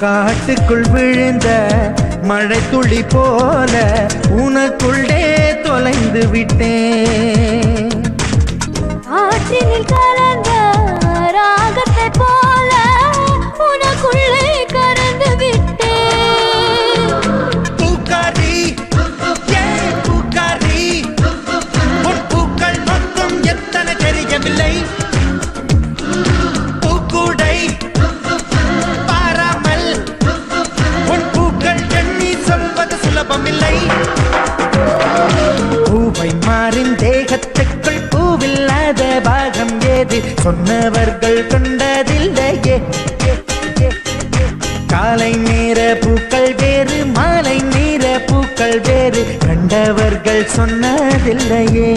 காட்டுக்குள் விழுந்த மழை துளி போல உனக்குள்ளே தொலைந்து விட்டேன். ஆற்றினில் கலந்த ராகத்தை போல உனக்குள்ளே கலந்து விட்டேன். பூக்காரி பூக்காரி உன் பூக்கள் மொத்தம் எத்தனை தெரியவில்லை. பூக்கூடை பாராமல் உன் பூக்கள் எண்ணி சொல்வது சுலபமில்லை. பூவை மாறின் தேகத்துக்குள் பூவில்லாத பாகம் ஏது சொன்னவர்கள் கொண்டதில்லையே. காலை நேர பூக்கள் வேறு மாலை நேர பூக்கள் வேறு கண்டவர்கள் சொன்னதில்லையே.